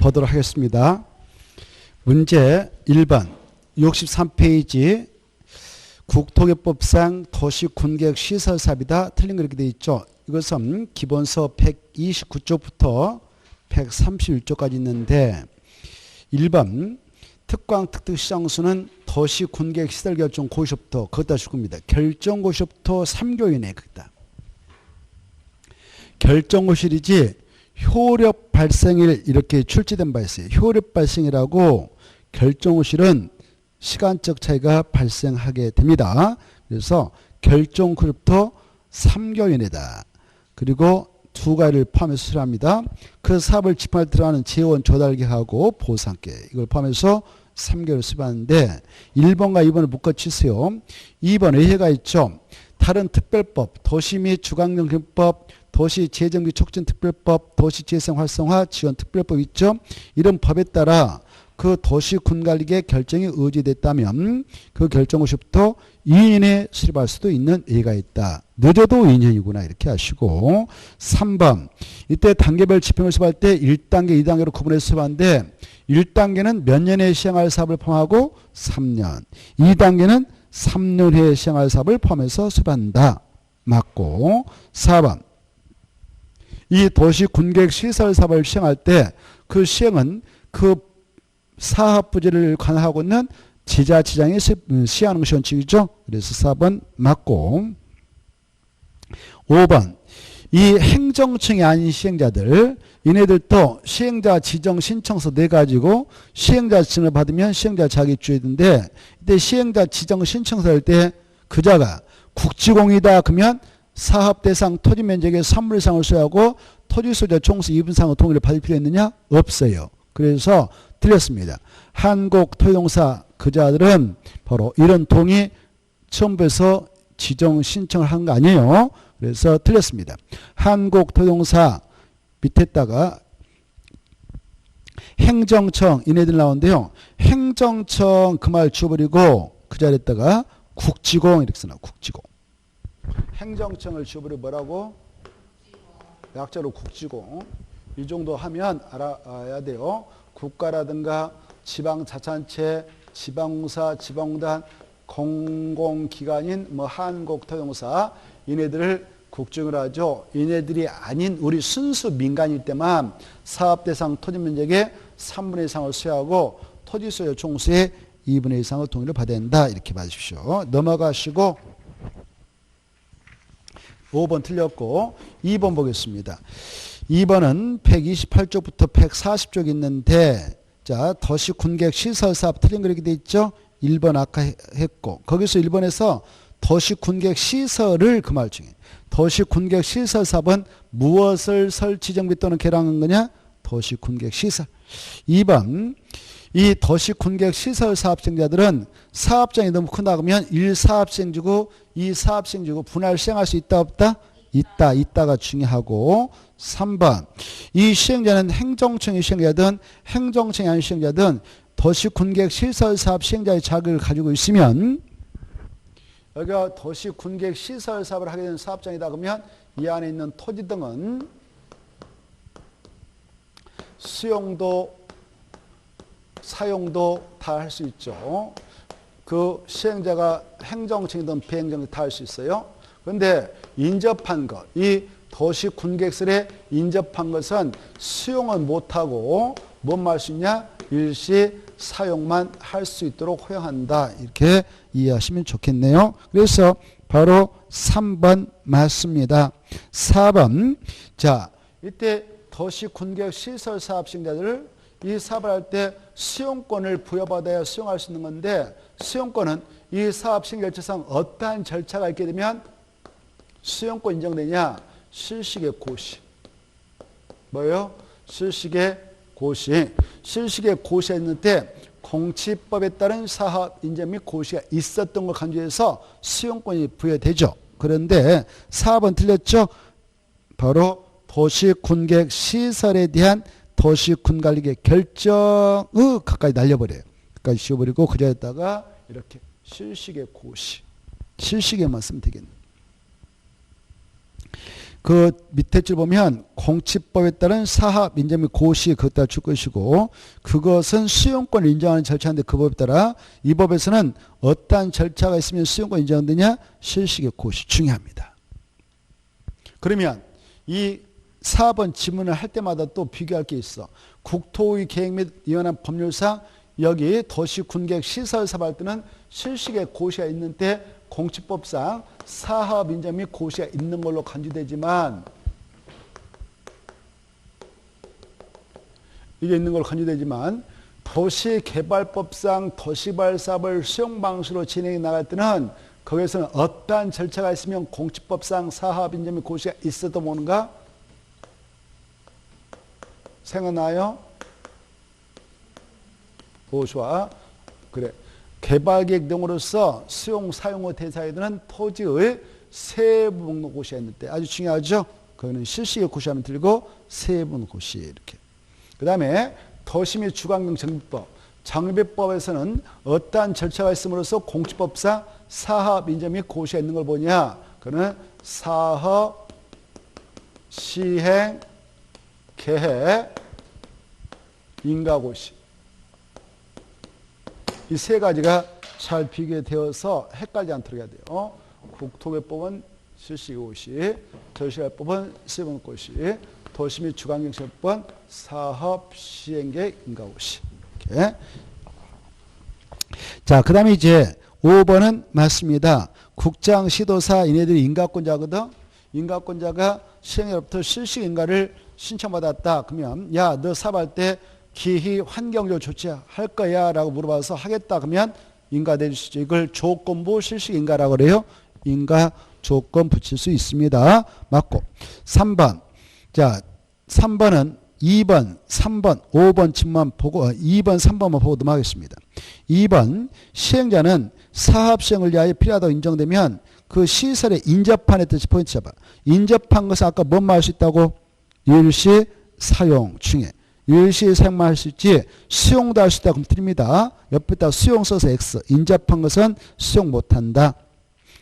보도록 하겠습니다. 문제 1번 63페이지 국토개법상 도시군계획 시설사업이다. 틀린 거 이렇게 되어 있죠. 이것은 기본서 129쪽부터 131쪽까지 있는데 1번 특광 특특 시장수는 도시군계획 시설 결정 고시부터 그것다 줄 겁니다. 결정 고시부터 3개월 이내에 그다. 결정 고시이지 효력 발생일 이렇게 출제된 바 있어요. 효력 발생이라고 결정 고시는 시간적 차이가 발생하게 됩니다. 그래서 결정 고시부터 3개월 이내다. 그리고 두 가지를 포함해서 수술합니다. 그 사업을 집행할 때 들어가는 재원 조달계하고 보상계 이걸 포함해서 3개월 수반하는데 1번과 2번을 묶어치세요. 2번 의회가 있죠. 다른 특별법, 도시 및 주관경법, 도시재정비 촉진특별법, 도시재생활성화 지원특별법 있죠. 이런 법에 따라 그 도시군관리계 결정이 의지됐다면 그 결정고시부터 2년 이내에 수립할 수도 있는 예가 있다. 늦어도 2년이구나 이렇게 하시고 3번 이때 단계별 집행을 수립할 때 1단계, 2단계로 구분해서 수립하는데 1단계는 몇 년에 시행할 사업을 포함하고 3년 2단계는 3년 후에 시행할 사업을 포함해서 수립한다. 맞고 4번 이 도시군계획 시설 사업을 시행할 때 그 시행은 그 사업 부지를 관할하고 있는 지자체장이 시행하는 것이 원칙이죠. 그래서 4번 맞고 5번 이 행정청이 아닌 시행자들 이네들도 시행자 지정 신청서 내가지고 시행자 지정을 받으면 시행자 자기 주의인데 이때 시행자 지정 신청서 할 때 그자가 국지공이다 그러면 사업 대상 토지 면적의 3분의 1 이상을 소유하고 토지 소유자 총수 2분 이상의 동의를 받을 필요 있느냐? 없어요. 그래서 틀렸습니다. 한국토지공사 그자들은 바로 이런 동의 첨부해서 지정 신청을 한 거 아니에요. 그래서 틀렸습니다. 한국토지공사 밑에다가 행정청 이네들 나오는데요. 행정청 그 말 지워버리고 그 자리에다가 국지공 이렇게 써놔. 국지공. 행정청을 지워버리고 뭐라고? 약자로 국지공. 이 정도 하면 알아야 돼요. 국가라든가 지방자치단체, 지방공사, 지방공단, 공공기관인 뭐 한국토지공사 이네들을 국정을 하죠. 이네들이 아닌 우리 순수 민간일 때만 사업 대상 토지 면적의 3분의 1 이상을 소유하고 토지 소유 총수의 2분의 1 이상의 동의를 받아야 한다. 이렇게 봐주십시오. 넘어가시고 5번 틀렸고 2번 보겠습니다. 2번은 128쪽부터 140쪽 있는데 자 도시군계획 시설사업 틀린 거 이렇게 돼 있죠. 1번 아까 했고 거기서 1번에서 도시군계획 시설을 그 말 중에 도시군계획 시설사업은 무엇을 설치 정비 또는 개량한 거냐? 도시군계획 시설. 2번 이 도시군계획 시설 사업시행자들은 사업장이 너무 크다 그러면 1사업시행지구 2사업시행지구 분할 시행할 수 있다 없다? 있다. 있다가 중요하고 3번 이 시행자는 행정청의 시행자든 행정청이 아닌 시행자든 도시군계획 시설 사업 시행자의 자격을 가지고 있으면 여기가 도시군계획 시설 사업을 하게 되는 사업장이다 그러면 이 안에 있는 토지 등은 수용도 사용도 다 할 수 있죠. 그 시행자가 행정청이든 비행정이 다 할 수 있어요. 그런데 인접한 것, 이 도시군계획설에 인접한 것은 수용을 못하고 뭔 말 수 있냐? 일시 사용만 할 수 있도록 허용한다. 이렇게 이해하시면 좋겠네요. 그래서 바로 3번 맞습니다. 4번 자 이때 도시군계획 시설 사업 시행자들을 이 사업을 할 때 수용권을 부여받아야 수용할 수 있는 건데 수용권은 이 사업 시행 절차상 어떠한 절차가 있게 되면 수용권 인정되냐? 실시계 고시. 뭐예요? 실시계 고시. 실시계 고시했는데 공치법에 따른 사업 인정 및 고시가 있었던 걸 간주해서 수용권이 부여되죠. 그런데 4번 틀렸죠? 바로 도시군계획 시설에 대한 도시군관리계 결정의 가까이 날려버려요. 가까이 씌워버리고 그 자리에다가 이렇게 실시계 고시. 실시계만 쓰면 되겠네. 그 밑에 줄 보면 공치법에 따른 사합 인정 및 고시 그것 따라 줄 것이고 그것은 수용권을 인정하는 절차인데 그 법에 따라 이 법에서는 어떠한 절차가 있으면 수용권 인정되냐 실시의 고시 중요합니다. 그러면 이 4번 지문을 할 때마다 또 비교할 게 있어. 국토의 계획 및 이완한 법률상 여기 도시 군계획 시설 사업할 때는 실시의 고시가 있는 때 공치법상 사합 인정 및 고시가 있는 걸로 간주되지만 이게 있는 걸로 간주되지만 도시개발법상 도시개발 사업을 수용 방식으로 진행해 나갈 때는 거기에서는 어떠한 절차가 있으면 공치법상 사합 인정 및 고시가 있어도 모는가? 생각나요? 오, 좋아. 그래. 개발계획 등으로서 수용, 사용의 대상이 되는 토지의 세부 목록 고시가 있는데 아주 중요하죠. 그거는 실시의 고시하면 들고 세부 고시 이렇게. 그 다음에 도시 및 주관경 정비법. 정비법에서는 어떠한 절차가 있음으로써 공치법상 사합 인정 및 고시가 있는 걸 보냐. 그거는 사업, 시행, 계획, 인가고시. 이 세 가지가 잘 비교되어서 헷갈리지 않도록 해야 돼요. 국토개법은 실시고시, 도시개발법은 세분고시, 도시 및 주관경시법은 사업, 시행계획, 인가고시. 이렇게. 자, 그 다음에 이제 5번은 맞습니다. 국장, 시도사, 얘네들이 인가권자거든. 인가권자가 시행으로부터 실시인가를 신청받았다. 그러면 야, 너 사업할 때 기희 환경적 조치할 거야 라고 물어봐서 하겠다. 그러면 인가 내줄 수 있죠. 이걸 조건부 실시 인가라고 그래요. 인가 조건 붙일 수 있습니다. 맞고. 3번. 자, 3번은 2번, 3번, 5번 지문만 보고 2번, 3번만 보고 넘어가겠습니다. 2번 시행자는 사업 시행을 위하여 필요하다고 인정되면 그 시설의 인접한의 뜻이 포인트 잡아. 인접한 것은 아까 뭔 말 할 수 있다고? 일시 사용 중에. 일시 사용만 할 수 있지 수용도 할 수 있다고 그럼 드립니다. 옆에다 수용 써서 X. 인접한 것은 수용 못한다.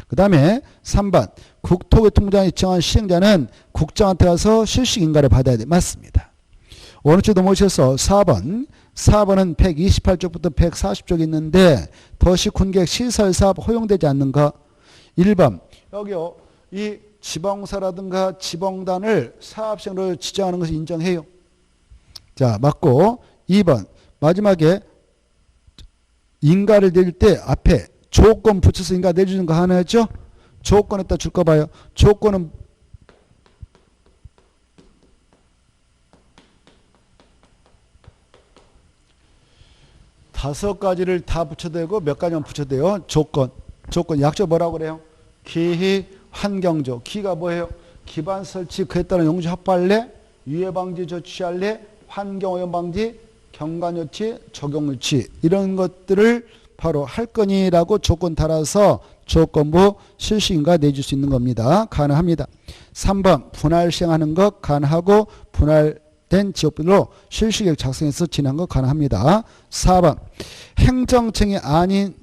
그 다음에 3번 국토교통부장이 지정한 시행자는 국장한테 가서 실시 인가를 받아야 돼. 맞습니다. 오른쪽 넘어오셔서 4번. 4번은 128쪽부터 140쪽 있는데 도시군계획 시설사업 허용되지 않는 거. 1번 여기요. 이 지방사라든가 지방단을 사업시행으로 지정하는 것을 인정해요. 자, 맞고 2번 마지막에 인가를 내줄 때 앞에 조건 붙여서 인가 내주는 거 하나였죠? 조건에다 줄 거 봐요. 조건은 다섯 가지를 다 붙여도 되고 몇 가지만 붙여도 돼요. 조건 약조 뭐라고 그래요? 기희 환경조. 기가 뭐예요? 기반 설치 그에 따른 용지 확보할래? 유해 방지 조치할래? 환경오염 방지, 경관 조치, 적용 조치 이런 것들을 바로 할 거니라고 조건 달아서 조건부 실시인가 내줄 수 있는 겁니다. 가능합니다. 3번 분할 시행하는 것 가능하고 분할된 지역별로 실시계획 작성해서 진행한 것 가능합니다. 4번 행정청이 아닌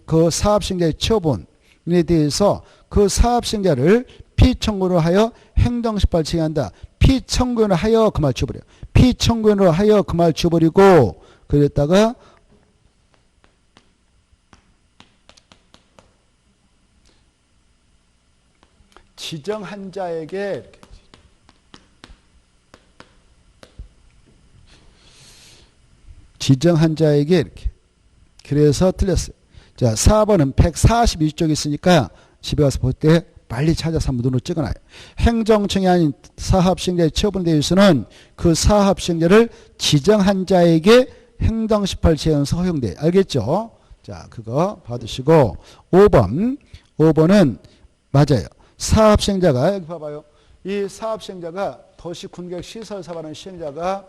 그 사업시행자의 처분에 대해서 그 사업시행자를 피청구로 하여 행정식발 진행한다. 피청구로 하여 그 말 지워버려요. 피청구로 하여 그 말 지워버리고 그랬다가 지정한 자에게 이렇게 그래서 틀렸어요. 자, 4번은 142쪽이 있으니까 집에 가서 볼 때 빨리 찾아서 한번 눈으로 찍어놔요. 행정청이 아닌 사업시행자의 처분에 대해서는 그 사업시행자를 지정한 자에게 행정심판 제한서 허용돼요. 알겠죠? 자, 그거 받으시고 5번은 맞아요. 사업시행자가 여기 봐봐요. 이 사업시행자가 도시군계획 시설사업하는 시행자가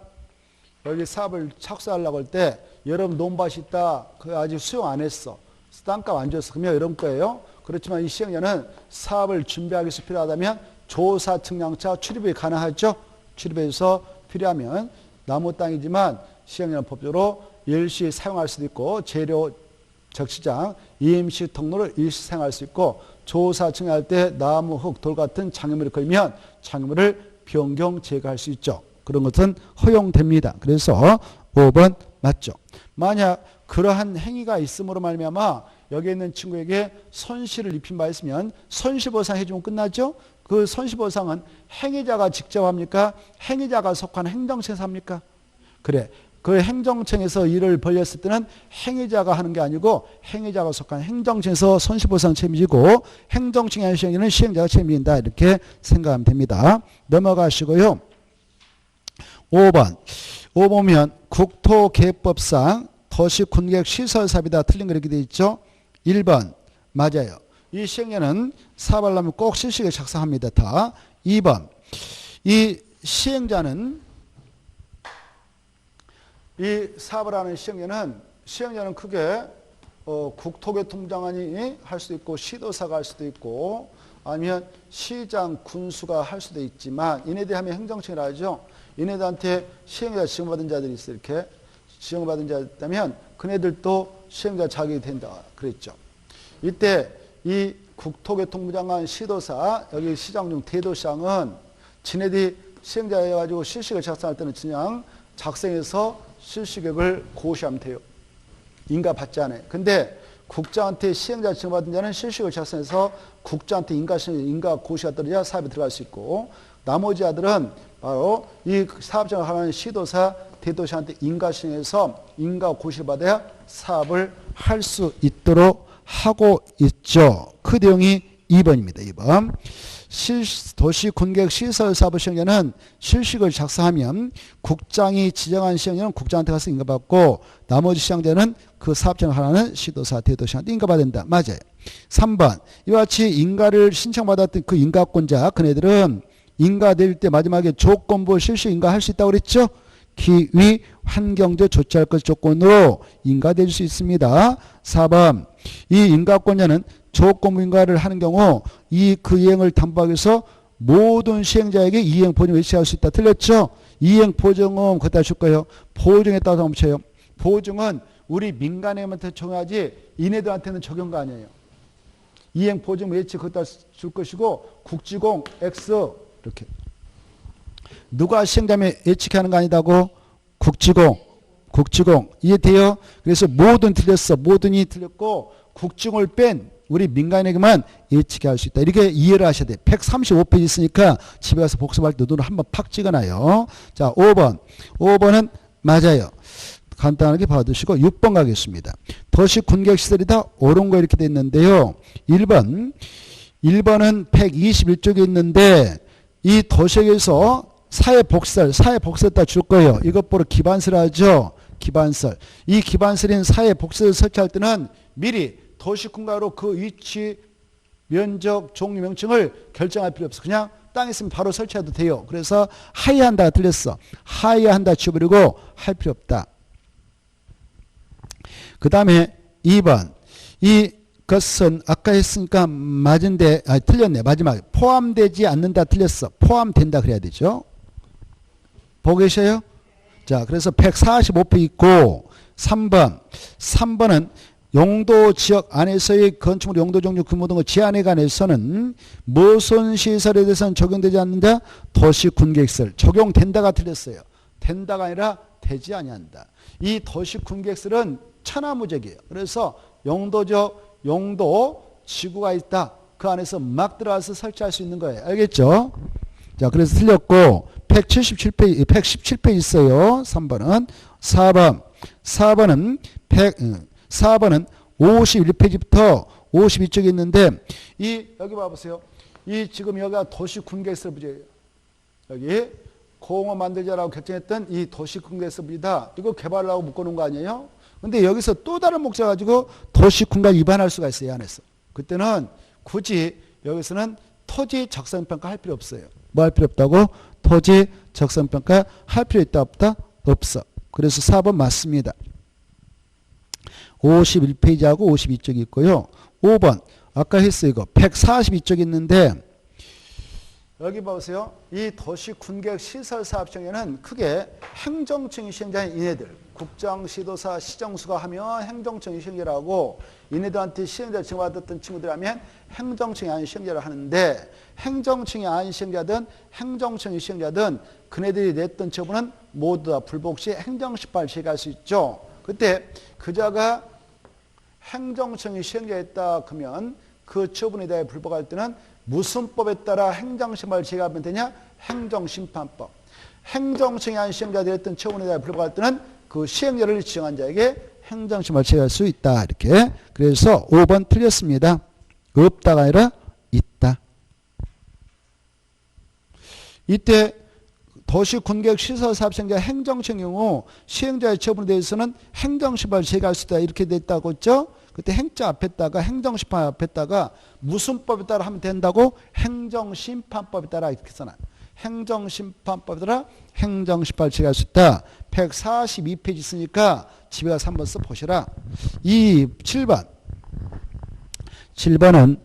여기 사업을 착수하려고 할 때 여러분 논밭이 있다. 그거 아직 수용 안 했어. 땅값 안 줬어. 그러면 여러분 거예요. 그렇지만 이 시행자는 사업을 준비하기 위해서 필요하다면 조사 측량차 출입이 가능하죠. 출입해서 필요하면 나무 땅이지만 시행자는 법적으로 일시 사용할 수도 있고 재료 적시장, 임시 통로를 일시 사용할 수 있고 조사 청약할 때 나무, 흙, 돌 같은 장애물이 걸리면 장애물을 변경 제거할 수 있죠. 그런 것은 허용됩니다. 그래서 5번 맞죠. 만약 그러한 행위가 있음으로 말미암아 여기 있는 친구에게 손실을 입힌 바 있으면 손실보상 해주면 끝나죠. 그 손실보상은 행위자가 직접 합니까? 행위자가 속한 행정청에서 합니까? 그래. 그 행정청에서 일을 벌였을 때는 행위자가 하는 게 아니고 행위자가 속한 행정청에서 손실보상 책임지고 행정청이 하는 시행에는 시행자가 책임진다. 이렇게 생각하면 됩니다. 넘어가시고요. 5번. 5번 보면 국토개법상 도시군객시설사업이다. 틀린 거 이렇게 되어 있죠. 1번 맞아요. 이 시행령은 사업하려면 꼭 실시에 작성합니다. 다. 2번 이 시행자는 이 사업을 하는 시행자는 크게 국토교통부장관이 할 수도 있고 시도사가 할 수도 있고 아니면 시장, 군수가 할 수도 있지만 이네들 하면 행정청이라 하죠. 이네들한테 시행자 지정받은 자들이 있어요. 이렇게 지정받은 자들 있다면 그네들도 시행자 자격이 된다 그랬죠. 이때 이 국토교통부 장관, 시도사, 여기 시장 중 대도시장은 지네들이 시행자 해가지고 실시계획 작성할 때는 그냥 작성해서 실시계획을 고시하면 돼요. 인가 받지 않아요. 근데 국장한테 시행자 지정받은 자는 실시계획 작성해서 국장한테 인가 고시가 떨어져야 사업에 들어갈 수 있고 나머지 아들은 바로 이 사업장을 하는 시도사, 대도시한테 인가 시행해서 인가 고시를 받아야 사업을 할 수 있도록 하고 있죠. 그 내용이 2번입니다. 2번. 도시군객시설사업 시행자는 실시계획을 작성하면 국장이 지정한 시행자는 국장한테 가서 인가받고 나머지 시행자는 그 사업장을 하는 시도사, 대도시한테 인가받는다. 맞아요. 3번. 이와 같이 인가를 신청받았던 그 인가권자 그네들은 인가될 때 마지막에 조건부 실시 인가할 수 있다고 그랬죠. 기위, 환경적 조치할 것 조건으로 인가될 수 있습니다. 4번. 이 인가권자는 조건부 인가를 하는 경우 그 이행을 담보하기 위해서 모든 시행자에게 이행 보증을 외치할 수 있다. 틀렸죠? 이행 보증은 거기다 줄 거예요. 보증에 따라서 멈춰요. 보증은 우리 민간인한테 적용하지 이네들한테는 적용가 아니에요. 이행 보증 외치 거기다 줄 것이고 국지공 X 이렇게. 누가 시행자면 예측하는 거 아니다고? 국지공 이해돼요? 그래서 모든 틀렸어. 모든이 틀렸고 국지공을 뺀 우리 민간에게만 예측할 수 있다. 이렇게 이해를 하셔야 돼. 135페이지 있으니까 집에 가서 복습할 때 눈을 한번 팍 찍어놔요. 자, 5번. 5번은 맞아요. 간단하게 봐두시고 6번 가겠습니다. 도시군객시설이다. 옳은 거 이렇게 돼 있는데요. 1번은 121쪽에 있는데 이 도시에서 사회복설 다 줄 거예요. 이것 보러 기반설 하죠. 기반설. 이 기반설인 사회복설을 설치할 때는 미리 도시군가로 그 위치, 면적, 종류, 명칭을 결정할 필요 없어. 그냥 땅에 있으면 바로 설치해도 돼요. 그래서 하야한다가 틀렸어. 하야한다 지워버리고 할 필요 없다. 그 다음에 2번. 이것은 아까 했으니까 맞은데 틀렸네. 마지막에 포함되지 않는다 틀렸어. 포함된다 그래야 되죠. 보고 계셔요? 자, 그래서 145페이지 있고 3번은 용도 지역 안에서의 건축물 용도 종류 규모 등의 제한에 관해서는 무슨 시설에 대해서는 적용되지 않는다? 도시군객시설. 적용된다가 틀렸어요. 된다가 아니라 되지 아니한다. 이 도시군객시설은 천하무적이에요. 그래서 용도적 용도 지구가 있다. 그 안에서 막 들어가서 설치할 수 있는 거예요. 알겠죠? 자, 그래서 틀렸고 117페이지 있어요. 3번은 4번은 51페이지부터 52쪽에 있는데 여기 봐보세요. 지금 여기가 도시군객시설 부지예요. 여기 공원 만들자라고 결정했던 이 도시군객시설 부지다. 이거 개발하고 묶어놓은 거 아니에요? 근데 여기서 또 다른 목적 가지고 도시군가 위반할 수가 있어요. 이 안에서. 그때는 굳이 여기서는 토지 적성평가 할 필요 없어요. 뭐 할 필요 없다고? 토지 적성평가 할 필요 있다 없다? 없어. 그래서 4번 맞습니다. 51페이지하고 52쪽이 있고요. 5번 아까 했어요. 이거 142쪽이 있는데 여기 보세요. 이 도시 군계획 시설 사업 시행에는 크게 행정청이 시행자인 이네들, 국장, 시도사, 시정수가 하면 행정청이 시행자라고 이네들한테 시행자를 지정받았던 친구들 하면 행정청이 아닌 시행자를 하는데 행정청이 아닌 시행자든 행정청이 시행자든 그네들이 냈던 처분은 모두 다 불복 시 행정심판을 제기할 수 있죠. 그때 그자가 행정청이 시행자였다 그러면 그 처분에 대해 불복할 때는 무슨 법에 따라 행정심판을 제기하면 되냐? 행정심판법. 행정청이 아닌 시행자들이 했던 처분에 대해 불복할 때는 그 시행자를 지정한 자에게 행정심판을 제기할 수 있다. 이렇게. 그래서 5번 틀렸습니다. 없다가 아니라 있다. 이때 도시군계획 시설사업 시행자 행정청의 경우 시행자의 처분에 대해서는 행정심판을 제기할 수 있다. 이렇게 됐다고 했죠. 그때 행자 앞에다가 행정심판 앞에다가 무슨 법에 따라 하면 된다고? 행정심판법에 따라 이렇게 써놔. 행정심판법에 따라 행정심판을 제기할 수 있다. 142페이지 있으니까 집에 가서 한번 써보시라. 7번. 7번은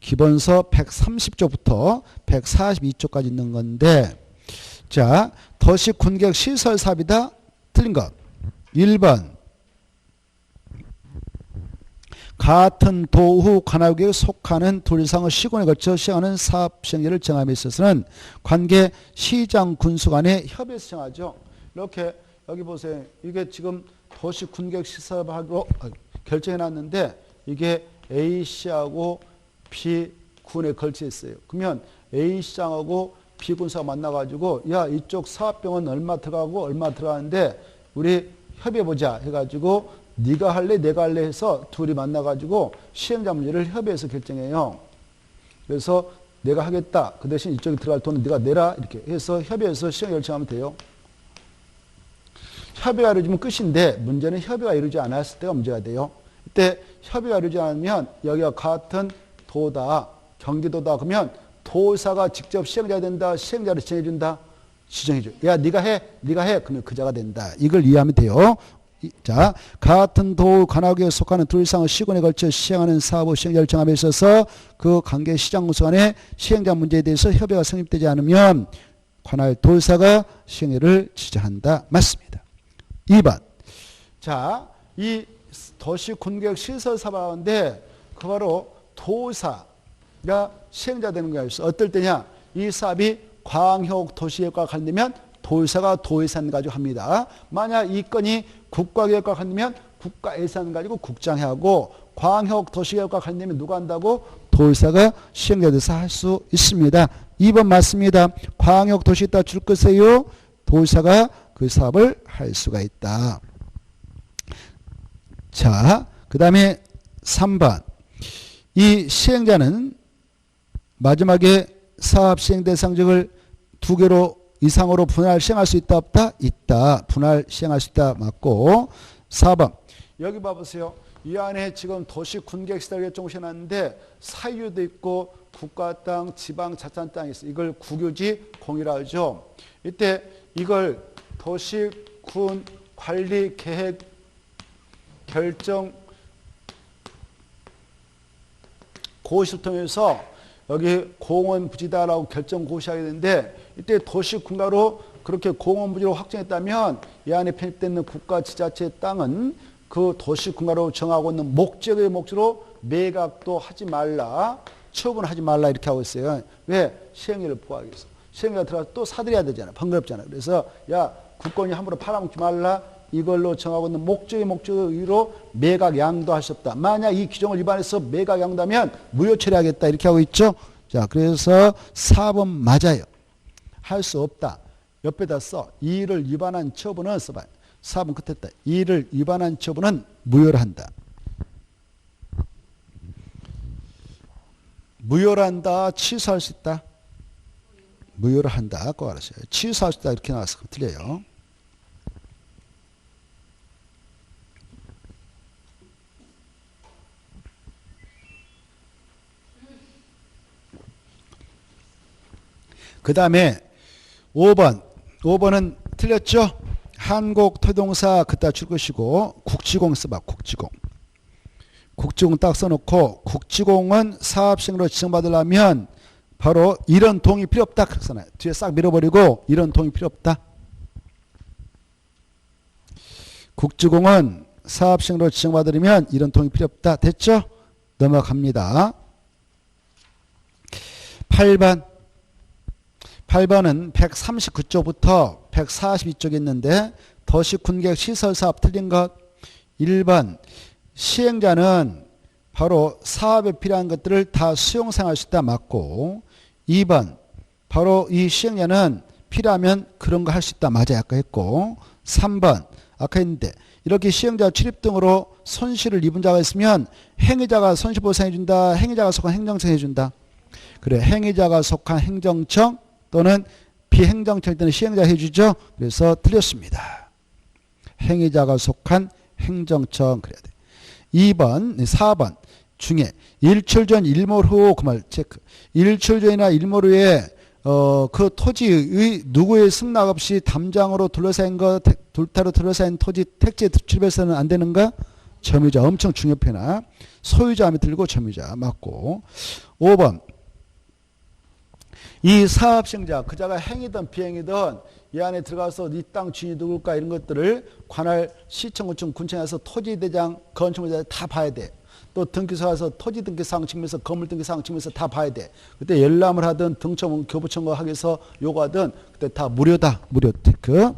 기본서 130조부터 142조까지 있는 건데 자, 도시군계획 시설사업이다. 틀린 것. 1번. 같은 도후 관할구역에 속하는 둘 이상의 시군에 걸쳐 시행하는 사업 시행자를 정함에 있어서는 관계 시장 군수 간의 협의에서 정하죠. 이렇게 여기 보세요. 이게 지금 도시군계획 시설하고 결정해놨는데 이게 A시하고 B군에 걸쳐 있어요. 그러면 A시장하고 B군사가 만나가지고 야 이쪽 사업병은 얼마 들어가고 얼마 들어가는데 우리 협의해보자 해가지고 네가 할래 내가 할래 해서 둘이 만나가지고 시행자 문제를 협의해서 결정해요. 그래서 내가 하겠다. 그 대신 이쪽에 들어갈 돈은 네가 내라. 이렇게 해서 협의해서 시행 결정하면 돼요. 협의가 이루어지면 끝인데 문제는 협의가 이루어지지 않았을 때가 문제가 돼요. 이때 협의가 이루어지지 않으면 여기가 같은 도다. 경기도다. 그러면 도사가 직접 시행자가 된다. 시행자를 지정해준다. 지정해줘. 야 네가 해. 네가 해. 그러면 그자가 된다. 이걸 이해하면 돼요. 자, 같은 도 관할구역에 속하는 둘 이상의 시군에 걸쳐 시행하는 사업의 시행자를 정함에 있어서 그 관계 시장 군수 간의 시행자 문제에 대해서 협의가 성립되지 않으면 관할 도사가 시행자를 지정한다. 맞습니다. 2번. 자, 이 도시군계획 시설 사업인데 그 바로 도사가 시행자 되는 거야. 어떨 때냐? 이 사업이 광역 도시계획과 관련되면 도사가 도예산 가지고 합니다. 만약 이 건이 국가계획과 관련되면 국가예산 가지고 국장이 하고 광역 도시계획과 관련되면 누가 한다고? 도사가 시행자 돼서 할 수 있습니다. 2번 맞습니다. 광역 도시 있다 줄 것이에요. 도사가 그 사업을 할 수가 있다. 자, 그 다음에 3번. 이 시행자는 마지막에 사업 시행 대상직을 2개로 이상으로 분할 시행할 수 있다 없다? 있다. 분할 시행할 수 있다. 맞고 4번. 여기 봐보세요. 이 안에 지금 도시군계획시설 결정시 해놨는데 사유도 있고 국가 땅, 지방 자산 땅이 있어요. 이걸 국유지 공유라 하죠. 이때 이걸 도시군 관리 계획 결정 고시를 통해서 여기 공원부지다라고 결정 고시하게 되는데 이때 도시군가로 그렇게 공원부지로 확정했다면 이 안에 편입되는 국가 지자체 땅은 그 도시군가로 정하고 있는 목적의 목적으로 매각도 하지 말라, 처분하지 말라 이렇게 하고 있어요. 왜? 시행령을 보호하기 위해서. 시행령이 들어가서 또 사들여야 되잖아. 번거롭잖아. 그래서 야 국권이 함부로 팔아먹지 말라. 이걸로 정하고 있는 목적의 목적으로 매각 양도할 수 없다. 만약 이 규정을 위반해서 매각 양도하면 무효 처리하겠다 이렇게 하고 있죠. 자, 그래서 4번 맞아요. 할 수 없다. 옆에다 써. 이를 위반한 처분은 써봐요. 4번 끝에 있다. 이를 위반한 처분은 무효를 한다. 무효를 한다. 취소할 수 있다. 무효를 한다. 꼭 알았어요. 취소할 수 있다. 이렇게 나와서 틀려요. 그 다음에 5번. 5번은 틀렸죠? 한국토동사 그따 줄 것이고 국지공 써봐. 국지공. 국지공 딱 써놓고 국지공은 사업시행으로 지정받으려면 바로 이런 동의 필요 없다. 그랬잖아요. 뒤에 싹 밀어버리고 이런 동의 필요 없다. 국주공은 사업시행으로 지정받으려면 이런 동의 필요 없다. 됐죠? 넘어갑니다. 8번은 139쪽부터 142쪽이 있는데 도시군계획 시설사업 틀린 것. 1번 시행자는 바로 사업에 필요한 것들을 다 수용사용할 수 있다. 맞고 2번 바로 이 시행자는 필요하면 그런 거 할 수 있다. 맞아요. 아까 했고 3번 아까 했는데 이렇게 시행자 출입 등으로 손실을 입은 자가 있으면 행위자가 손실보상해준다. 행위자가 속한 행정청 해준다. 그래 행위자가 속한 행정청 또는 비행정청 때는 시행자 해주죠. 그래서 틀렸습니다. 행위자가 속한 행정청 그래야 돼. 2번 4번 중에 일출 전 일몰 후 그 말 체크. 일출 전이나 일몰 후에 그 토지의 누구의 승낙 없이 담장으로 둘러싸인 거 돌타로 둘러싸인 토지 택지에 출입해서는 안 되는가? 점유자 엄청 중요해나 소유자 하면 들고 점유자 맞고 5번 이 사업시행자 그자가 행이든 비행이든 이 안에 들어가서 이 땅 주인이 누굴까 이런 것들을 관할 시청구청 군청에서 토지대장 건축물자 다 봐야 돼. 또 등기소 가서 토지등기사항 측면에서 건물등기사항 측면에서 다 봐야 돼. 그때 열람을 하든 등청 교부청구 하기 위해서 요구하든 그때 다 무료다. 무료 테크.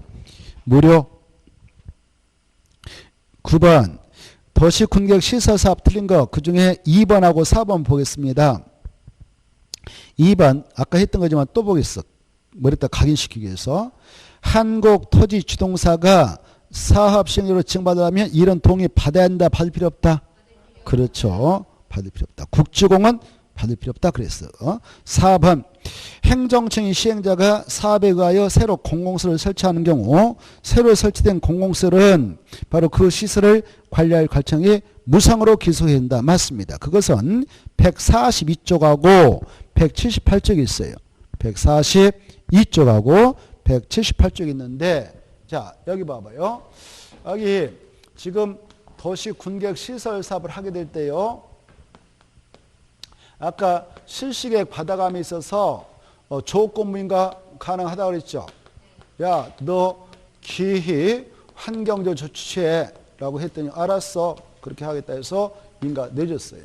무료. 9번 도시군계획 시설사업 틀린 거 그중에 2번하고 4번 보겠습니다. 2번 아까 했던 거지만 또 보겠어. 머리에다 각인시키기 위해서 한국토지주동사가 사업시행자로 지정받으려면 이런 동의 받아야 한다. 받을 필요 없다. 그렇죠. 받을 필요 없다. 국주공은 받을 필요 없다. 그랬어. 4번 행정청의 시행자가 사업에 의하여 새로 공공시설을 설치하는 경우 새로 설치된 공공시설은 바로 그 시설을 관리할 관청이 무상으로 기소해야 한다. 맞습니다. 그것은 142쪽하고 178쪽이 있어요. 142쪽하고 178쪽이 있는데 자 여기 봐봐요. 여기 지금 도시군계획 시설 사업을 하게 될 때요. 아까 실시계획 받아감에 있어서 조건부인가 가능하다고 그랬죠. 야, 너 기희 환경적 조치해 라고 했더니 알았어. 그렇게 하겠다 해서 인가 내줬어요.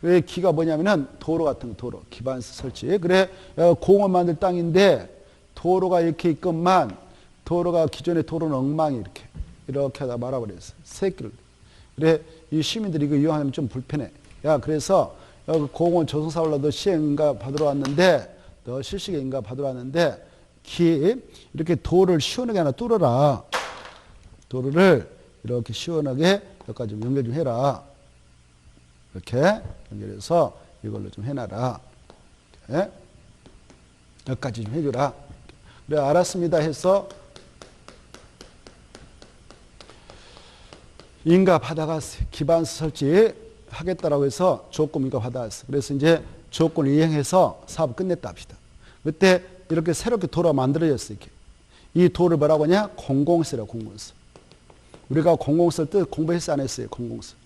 왜 기가 뭐냐면은 도로 같은 거 도로 기반시 설치. 그래 공원 만들 땅인데 도로가 이렇게 있건만 도로가 기존의 도로는 엉망이 이렇게 하다 말아버렸어. 새끼를. 그래 이 시민들이 이거 이용하면 좀 불편해. 야 그래서 공원 조성사업을 너 시행인가 받으러 왔는데 너 실시계인가 받으러 왔는데 이렇게 도를 시원하게 하나 뚫어라. 도로를 이렇게 시원하게 여기까지 좀 연결 좀 해라. 이렇게 연결해서 이걸로 좀 해놔라. 이렇게. 여기까지 좀 해주라. 그래 알았습니다 해서 인가 받아갔어요. 기반시 설치 하겠다라고 해서 조건 인가 받아갔어요. 그래서 이제 조건을 이행해서 사업을 끝냈다 합시다. 그때 이렇게 새롭게 도로가 만들어졌어요. 이렇게. 이 도를 뭐라고 하냐? 공공시설이라고 공공시설. 우리가 공공시설 뜻 공부했어요? 안 했어요? 공공시설.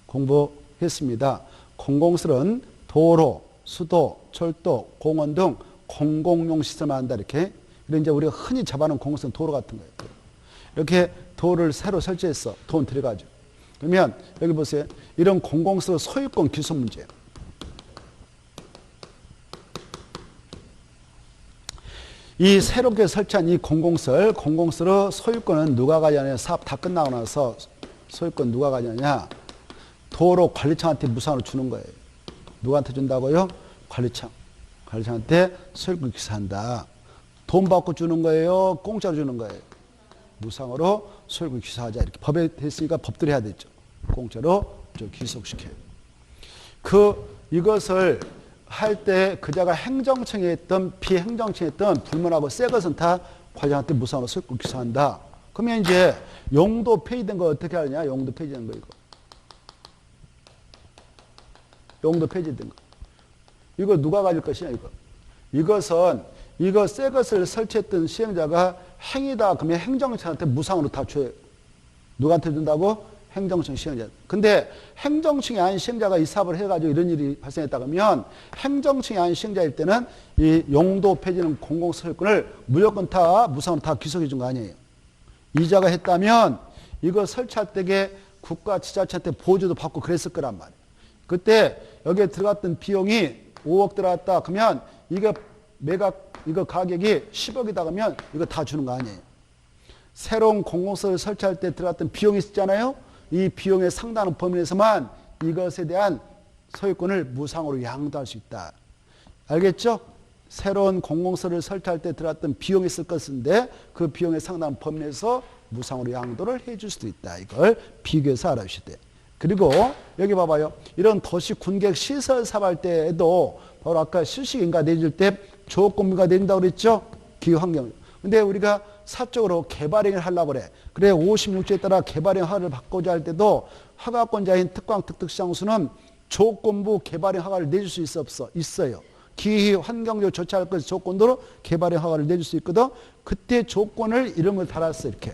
공부했습니다. 공공시설은 도로, 수도, 철도, 공원 등 공공용 시설만 한다 이렇게. 그래서 이제 우리가 흔히 잡아놓은 공공시설은 도로 같은 거예요. 이렇게 도를 새로 설치했어. 돈 들여가지고. 그러면 여기 보세요. 이런 공공시설 소유권 기소 문제예요. 이 새롭게 설치한 이 공공시설의 소유권은 누가 가져냐? 사업 다 끝나고 나서 소유권 누가 가져냐? 도로 관리청한테 무상으로 주는 거예요. 누구한테 준다고요? 관리청. 관리청한테 소유권 기소한다. 돈 받고 주는 거예요? 공짜로 주는 거예요? 무상으로 소유권 기소하자. 이렇게 법에 됐으니까 법대로 해야 되죠. 공짜로 기소시켜요. 이것을 할 때 그자가 행정청에 있던 비행정청에 있던 불문하고 새 것은 다 관리청한테 무상으로 소유권 기소한다. 그러면 이제 용도 폐지된 거 어떻게 하느냐? 용도 폐지된 거 이거. 용도 폐지된 거. 이거 누가 가질 것이냐 이거. 이것은 이거 새 것을 설치했던 시행자가 행위다. 그러면 행정청한테 무상으로 다 줘요. 누구한테 준다고? 행정청 시행자. 근데 행정청이 아닌 시행자가 이 사업을 해가지고 이런 일이 발생했다 그러면 행정청이 아닌 시행자일 때는 이 용도 폐지는 공공소유권을 무조건 다 무상으로 다 귀속해 준 거 아니에요. 이자가 했다면 이거 설치할 때에 국가 지자체한테 보조도 받고 그랬을 거란 말이에요. 그때 여기에 들어갔던 비용이 5억 들어갔다 그러면 이거 이거 가격이 10억이다 그러면 이거 다 주는 거 아니에요. 새로운 공공소유를 설치할 때 들어갔던 비용이 있잖아요. 이 비용의 상당한 범위 내에서만 이것에 대한 소유권을 무상으로 양도할 수 있다. 알겠죠? 새로운 공공소유를 설치할 때 들어갔던 비용이 있을 것인데 그 비용의 상당한 범위 내에서 무상으로 양도를 해줄 수도 있다. 이걸 비교해서 알아주셔야 돼요. 그리고 여기 봐봐요. 이런 도시 군객 시설 사업할 때에도 바로 아까 실식인가 내줄 때 조건부가 내준다고 그랬죠? 기후환경. 근데 우리가 사적으로 개발행위를 하려고 그래. 그래 56조에 따라 개발행 허가를 받고자 할 때도 허가권자인 특광 특특시장수는 조건부 개발행 허가를 내줄 수 있어 없어? 있어요. 기후환경적으로 조치할 것을 조건으로 개발행 허가를 내줄 수 있거든. 그때 조건을 이름을 달았어 이렇게.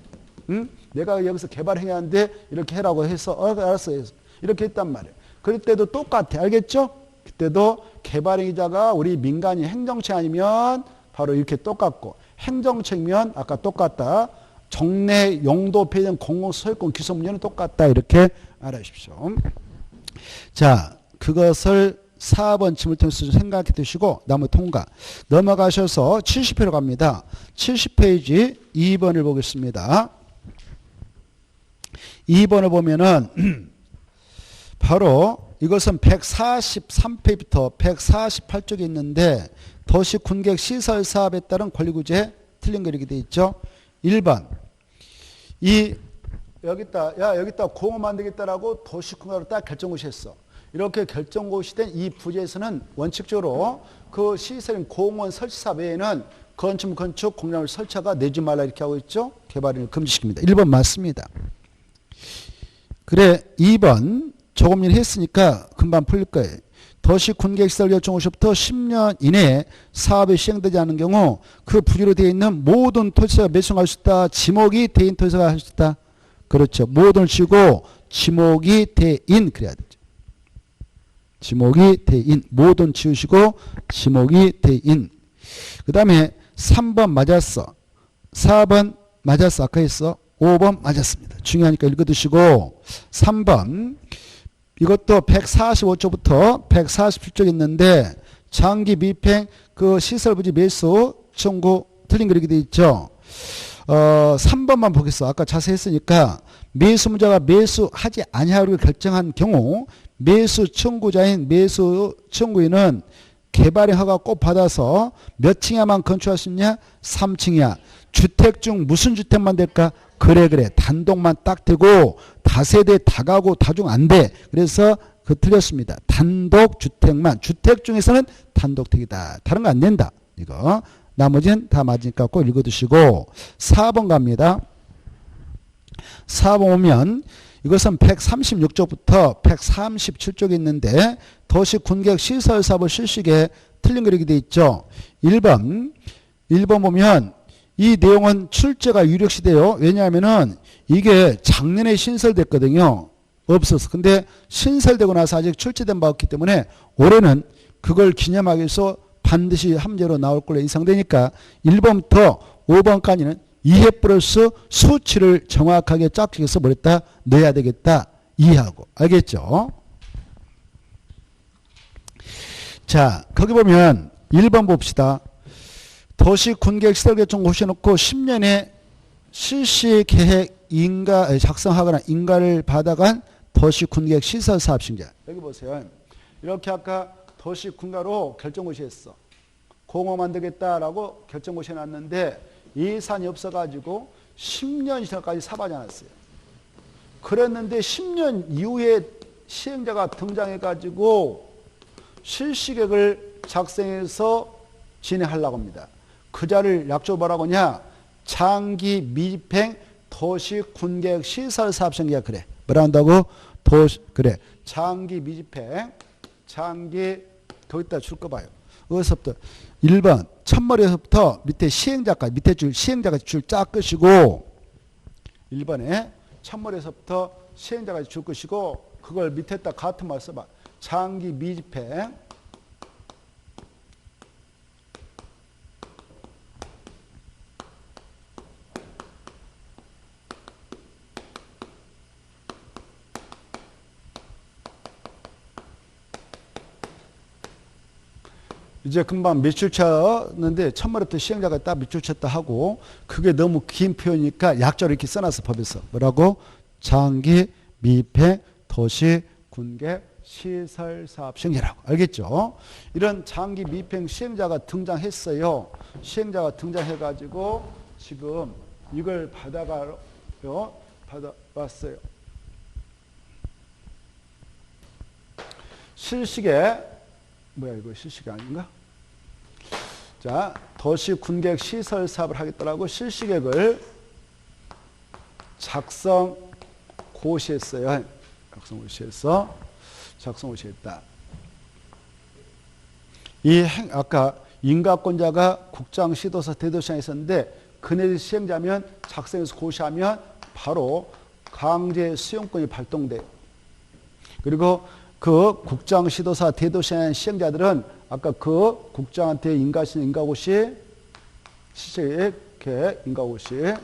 응? 내가 여기서 개발행위하는데 이렇게 해라고 해서 알았어 이렇게 했단 말이에요. 그럴 때도 똑같아. 알겠죠? 그때도 개발행위자가 우리 민간인 행정청 아니면 바로 이렇게 똑같고 행정청이면 아까 똑같다. 정내 용도 폐지된 공공소유권 귀속 문제는 똑같다. 이렇게 알아주십시오. 자, 그것을 4번 질문을 통해서 생각해 두시고 나머지 통과. 넘어가셔서 70회로 갑니다. 70페이지 2번을 보겠습니다. 2번을 보면은 바로 이것은 143페이지부터 148쪽에 있는데 도시 군객 시설 사업에 따른 권리구제 틀린 거 이렇게 돼 있죠. 1번 여기다 공업 만들겠다라고 도시군가로 딱 결정고시 했어. 이렇게 결정고시 된 이 부지에서는 원칙적으로 그 시설인 공원 설치 사업 외에는 건축 공장을 설치하가 내지 말라 이렇게 하고 있죠. 개발을 금지시킵니다. 1번 맞습니다. 그래 2번 조금 일 했으니까 금방 풀릴 거예요. 도시 군객시설 결정고시부터 10년 이내에 사업이 시행되지 않는 경우 그 부지로 되어 있는 모든 토지가 매수할 수 있다. 지목이 대인 토지가 할 수 있다. 그렇죠. 모든을 치고 지목이 대인 그래야 되죠. 지목이 대인. 모든 지우시고 지목이 대인. 그 다음에 3번 맞았어. 4번 맞았어. 아까 했어. 5번 맞았습니다. 중요하니까 읽어두시고 3번 이것도 145쪽부터 147쪽 있는데 장기 미팽 그 시설부지 매수 청구 틀린 거 이렇게 돼 있죠. 3번만 보겠어. 아까 자세히 했으니까 매수문자가 매수하지 아니하기로 결정한 경우 매수 청구자인 매수 청구인은 개발의 허가 꼭 받아서 몇 층에만 건축할 수 있냐? 3층이야. 주택 중 무슨 주택만 될까? 그래 단독만 딱 되고 다세대 다가구 다중 안 돼. 그래서 그 틀렸습니다. 단독 주택만. 주택 중에서는 단독택이다. 다른 거 안 된다. 이거 나머지는 다 맞으니까 꼭 읽어두시고 4번 갑니다. 4번 오면 이것은 136쪽부터 137쪽에 있는데 도시 군객 시설 사업 실시에 틀린 거 이렇게 돼 있죠. 1번 보면 이 내용은 출제가 유력시돼요. 왜냐하면은 이게 작년에 신설됐거든요. 없었어. 근데 신설되고 나서 아직 출제된 바 없기 때문에 올해는 그걸 기념하기 위해서 반드시 함재로 나올 걸로 예상되니까 1번부터 5번까지는 이해 플러스 수치를 정확하게 짝지어서 뭐랬다? 넣어야 되겠다. 이해하고. 알겠죠? 자, 거기 보면 1번 봅시다. 도시 군객 시설 결정 고시해놓고 10년에 실시 계획 작성하거나 인가를 받아간 도시 군객 시설 사업 시행자. 여기 보세요. 이렇게 아까 도시 군가로 결정고시했어. 공업 만들겠다라고 결정고시해놨는데 예산이 없어가지고 10년 이상까지 사업하지 않았어요. 그랬는데 10년 이후에 시행자가 등장해가지고 실시계획을 작성해서 진행하려고 합니다. 그 자를 약조 뭐라고 하냐? 장기 미집행 도시 군객 시설 사업 시행자. 그래. 뭐라 한다고? 그래. 장기 미집행 장기 거기다 줄 거 봐요. 어디서부터 1번 첫머리에서부터 밑에 시행자까지 밑에 줄 시행자까지 줄 쫙 끄시고 1번에 첫머리에서부터 시행자까지 줄 것이고 그걸 밑에다 같은 말 써봐. 장기 미집행 이제 금방 밑줄 쳤는데 첫머리부터 시행자가 딱 밑줄 쳤다 하고 그게 너무 긴 표현이니까 약자로 이렇게 써놨어 법에서. 뭐라고? 장기 미입행 도시 군계 시설 사업 시행자라고. 알겠죠? 이런 장기 미입행 시행자가 등장했어요. 시행자가 등장해가지고 지금 이걸 받아왔어요. 실시계 뭐야 이거 실시계 아닌가? 자, 도시 군계획 시설 사업을 하겠다라고 실시계획을 작성 고시했어요. 작성 고시했다. 아까 인가권자가 국장, 시도사, 대도시장에 있었는데 그네들 시행자면 작성해서 고시하면 바로 강제 수용권이 발동돼요. 그리고 그 국장, 시도사, 대도시장 시행자들은 아까 그 국장한테 인가고시, 실시계획, 인가고시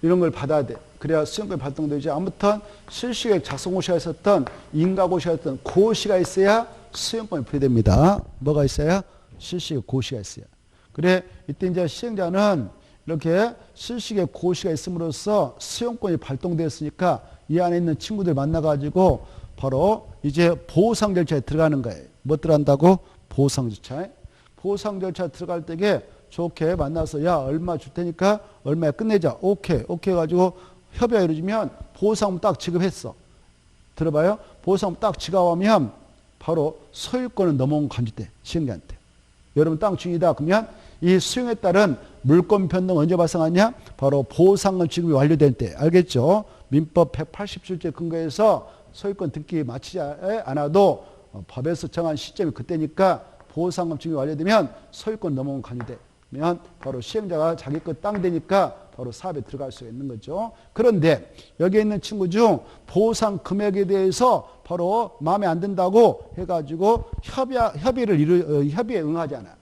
이런 걸 받아야 돼. 그래야 수용권이 발동되지. 아무튼 실시계획 작성고시가 있었던 인가고시가 있었던 고시가 있어야 수용권이 부여됩니다. 뭐가 있어야? 실시계획 고시가 있어야. 그래 이때 이제 시행자는 이렇게 실시계획 고시가 있음으로써 수용권이 발동되었으니까 이 안에 있는 친구들 만나가지고 바로 이제 보상 절차에 들어가는 거예요. 뭐 들어간다고? 보상 절차에. 보상 절차 들어갈 때에 좋게 만나서 야 얼마 줄 테니까 얼마에 끝내자. 오케이 해가지고 협의가 이루어지면 보상 딱 지급했어. 들어봐요. 보상 딱 지급하면 바로 소유권은 넘어온 간주돼. 시행자한테. 여러분 땅 중이다. 그러면 이 수용에 따른 물권 변동 언제 발생하냐? 바로 보상금 지급이 완료될 때. 알겠죠? 민법 187조에 근거해서 소유권 등기 마치지 않아도 법에서 정한 시점이 그때니까 보상금 지급이 완료되면 소유권 넘어온 간주되면 바로 시행자가 자기 것 땅 되니까 바로 사업에 들어갈 수가 있는 거죠. 그런데 여기에 있는 친구 중 보상 금액에 대해서 바로 마음에 안 든다고 해가지고 협의에 응하지 않아.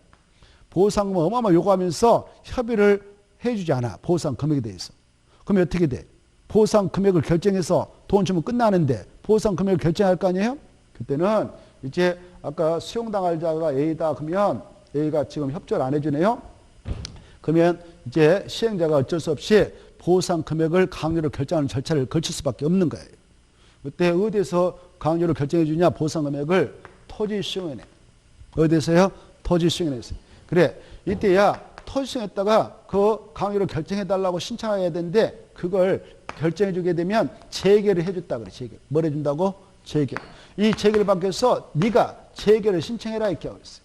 보상금을 어마어마하게 요구하면서 협의를 해주지 않아. 보상 금액에 대해서. 그럼 어떻게 돼? 보상 금액을 결정해서 돈 주면 끝나는데 보상 금액을 결정할 거 아니에요? 그때는 이제 아까 수용당할 자가 A다 그러면 A가 지금 협조를 안 해주네요. 그러면 이제 시행자가 어쩔 수 없이 보상 금액을 강요로 결정하는 절차를 거칠 수밖에 없는 거예요. 그때 어디에서 강요로 결정해 주냐? 보상 금액을 토지시행위원회. 어디에서요? 토지시행위원회에서. 그래 이때야 토지시행했다가 그 강요로 결정해 달라고 신청해야 되는데 그걸 결정해 주게 되면 재개를 해줬다 그래. 재개. 뭘 해준다고? 재개. 이 재개를 받기 위해서 네가 재개를 신청해라 이렇게 하고 있어요.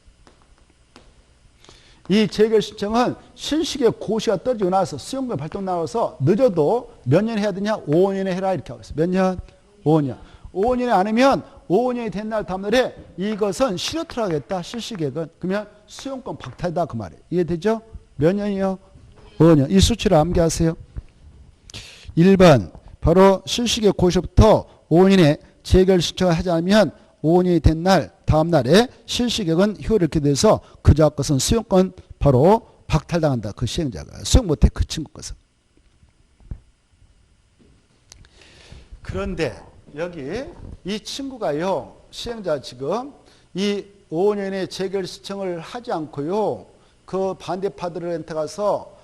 이 재개 신청은 실시계획 고시가 떨어지고 나서 수용권 발동 나와서 늦어도 몇 년 해야 되냐? 5년에 해라 이렇게 하고 있어요. 몇 년? 5년. 5년이 아니면 5년이 된 날 다음 날에 이것은 실효토로 하겠다. 실시계획은. 그러면 수용권 박탈이다 그 말이에요. 이해되죠? 몇 년이요? 5년. 이 수치를 암기하세요. 1번 바로 실시계획 고시부터 5년에 재개를 신청을 하지 않으면 5년이 된 날 다음 날에 실시계획은 효력이 돼서 그자 것은 수용권 바로 박탈당한다. 그 시행자가. 수용 못해 그 친구 것은. 그런데 여기 이 친구가요. 시행자 지금 이 5년의 재결 신청을 하지 않고요. 그 반대파들한테 가서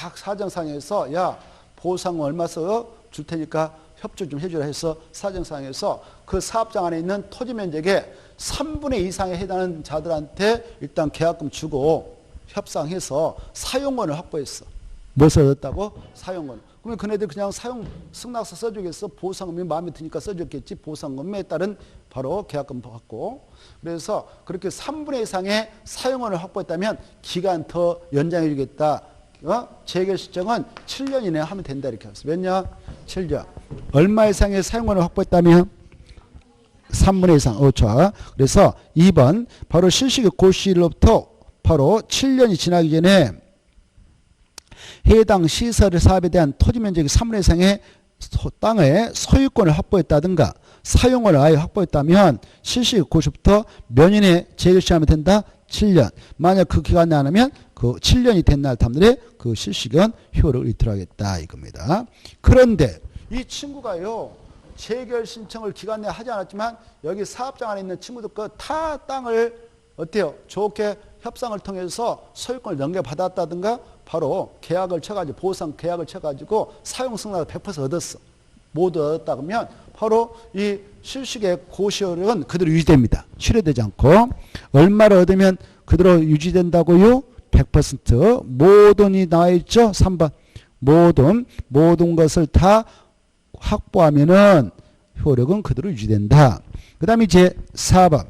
막 사정상에서 야 보상 얼마 써 줄 테니까 협조 좀 해주라 해서 사정상에서 그 사업장 안에 있는 토지 면적의 3분의 2 이상에 해당하는 자들한테 일단 계약금 주고 협상해서 사용권을 확보했어. 무엇을 얻었다고? 사용권. 그러면 그네들 그냥 사용 승낙서 써주겠어. 보상금이 마음에 드니까 써줬겠지. 보상금에 따른 바로 계약금 받고. 그래서 그렇게 3분의 2 이상의 사용권을 확보했다면 기간 더 연장해 주겠다. 재결 신청은 7년 이내에 하면 된다 이렇게 했어. 몇 년? 7년. 얼마 이상의 사용권을 확보했다면? 3분의 2 이상. 좋아. 그래서 2번 바로 실시계획 고시로부터 바로 7년이 지나기 전에 해당 시설의 사업에 대한 토지 면적이 3분의 2 이상의 땅의 소유권을 확보했다든가 사용을 아예 확보했다면 실시기획 고시부터 몇 년에 재결시하면 된다? 7년. 만약 그 기간 내에 안 하면 그 7년이 된 날 다음날에 그 실시기간 효력을 이틀하겠다 이겁니다. 그런데 이 친구가요, 재결 신청을 기간 내에 하지 않았지만 여기 사업장 안에 있는 친구들 거 타 땅을 어때요? 좋게 협상을 통해서 소유권을 넘겨받았다든가 바로 계약을 쳐가지고 보상 계약을 쳐가지고 사용 승낙을 100% 얻었어. 모두 얻었다 그러면 바로 이 실시계획 고시효력은 그대로 유지됩니다. 실효되지 않고 얼마를 얻으면 그대로 유지된다고요? 100% 모든이 나와 있죠. 3번 모든 것을 다 확보하면은 효력은 그대로 유지된다. 그 다음에 이제 4번.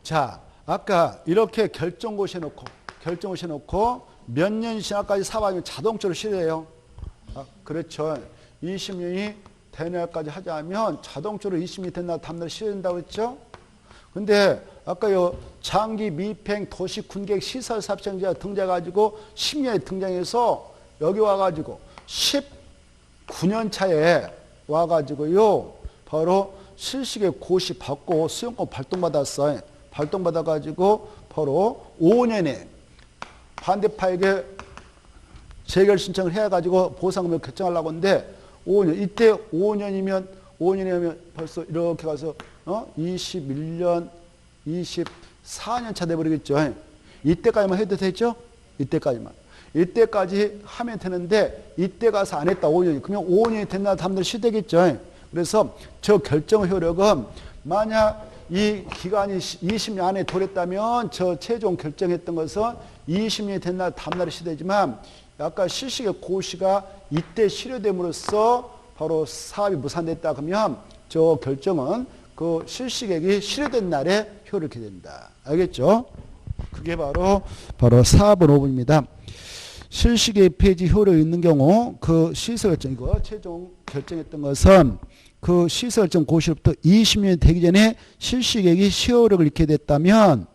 자, 아까 이렇게 결정고시 해놓고 몇 년 지나까지 사업하면 자동적으로 실효해요. 그렇죠. 20년이 되는 날까지 하자면 자동적으로 20년이 된 날 다음날 실효된다고 했죠. 근데 아까 요 장기 미평 도시 군계획 시설 사업자가 등장해가지고 10년에 등장해서 여기 와가지고 19년 차에 와가지고요 바로 실시계획 고시 받고 수용권 발동받았어요. 발동받아가지고 바로 5년에 반대파에게 재결 신청을 해가지고 보상금을 결정하려고 하는데 5년 이때 5년이면 벌써 이렇게 가서 21년 24년 차 돼버리겠죠. 이때까지만 해도 되죠. 이때까지 하면 되는데 이때 가서 안 했다 5년이 그러면 5년이 된 날 다음날 시되겠죠. 그래서 저 결정 효력은 만약 이 기간이 20년 안에 돌았다면 저 최종 결정했던 것은 20년이 된 날 다음날이 시되지만 아까 실시계획 고시가 이때 실효됨으로써 바로 사업이 무산됐다 그러면 저 결정은 그 실시계획이 실효된 날에 효력이 된다. 알겠죠? 그게 바로 4번 5번입니다. 실시계획 폐지 효력이 있는 경우 그 시설결정 이거 최종 결정했던 것은 그 시설결정 고시로부터 20년이 되기 전에 실시계획이 시효력을 잃게 됐다면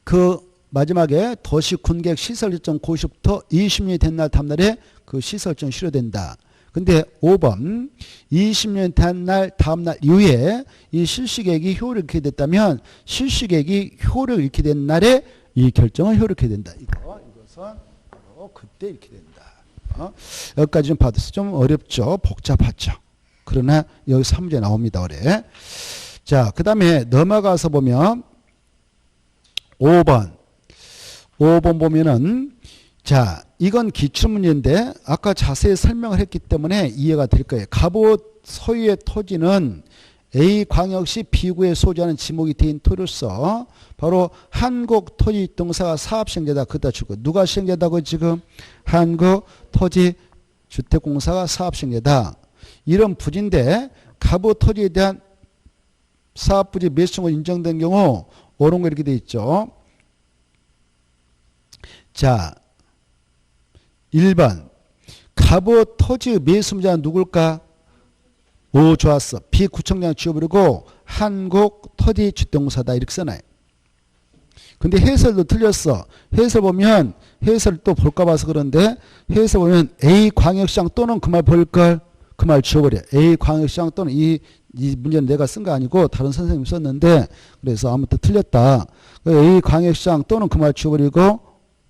그 마지막에 도시군계획 시설결정 고시부터 20년이 된 날 다음날에 그 시설결정 실효된다. 근데 5번 20년 된 날 다음날 이후에 이 실시계획이 효력을 잃게 됐다면 실시계획이 효력을 잃게 된 날에 이 결정은 효력하게 된다. 이것은 바로 그때 잃게 된다. 여기까지 좀 받아서 좀 어렵죠. 복잡하죠. 그러나 여기서 한 문제 나옵니다. 올해. 자, 그 다음에 넘어가서 보면 5번 보면은 자, 이건 기출문제인데 아까 자세히 설명을 했기 때문에 이해가 될 거예요. 갑옷 소유의 토지는 A광역시 B구에 소지하는 지목이 되는 토지로서 바로 한국토지주택공사가 사업시행자다. 그다 주고 누가 시행자다고 지금 한국토지주택공사가 사업시행자다. 이런 부지인데 갑옷 토지에 대한 사업부지 매수청구 인정된 경우 옳은 거 이렇게 돼 있죠. 자, 1번 갑옷 토지 매수자는 누굴까? 오, 좋았어. 비구청장 지워버리고 한국토지주택공사다 이렇게 써놔요. 근데 해설도 틀렸어. 해설 보면 해설 또 볼까 봐서 그런데 해설 보면 A광역시장 또는 그 말 볼걸 그 말 지워버려. A광역시장 또는 이 문제는 내가 쓴 거 아니고 다른 선생님이 썼는데 그래서 아무튼 틀렸다. A광역시장 또는 그 말 지워버리고